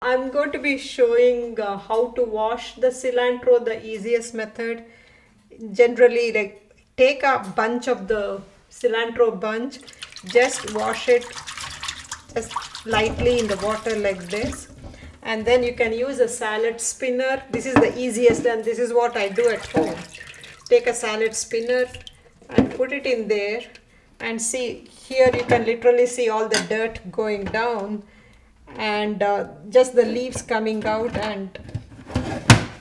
I'm going to be showing how to wash the cilantro, the easiest method. Generally, like take a bunch of the cilantro bunch, just wash it just lightly in the water like this, and then you can use a salad spinner. This is the easiest, and this is what I do at home. Take a salad spinner and put it in there, and see here you can literally see all the dirt going down, and just the leaves coming out. And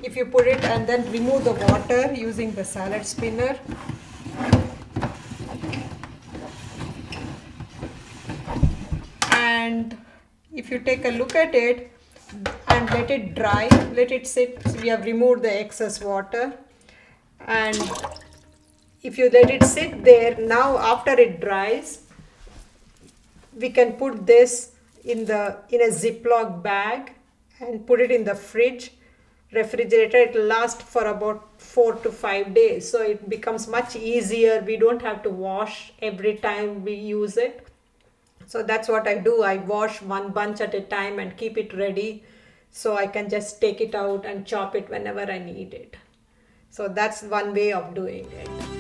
if you put it and then remove the water using the salad spinner, and if you take a look at it and let it dry, let it sit. We have removed the excess water, and if you let it sit there, now after it dries, we can put this in a Ziploc bag and put it in the fridge refrigerator. It will last for about 4 to 5 days, so it becomes much easier. We don't have to wash every time we use it. So that's what I do. I wash one bunch at a time and keep it ready, so I can just take it out and chop it whenever I need it. So that's one way of doing it.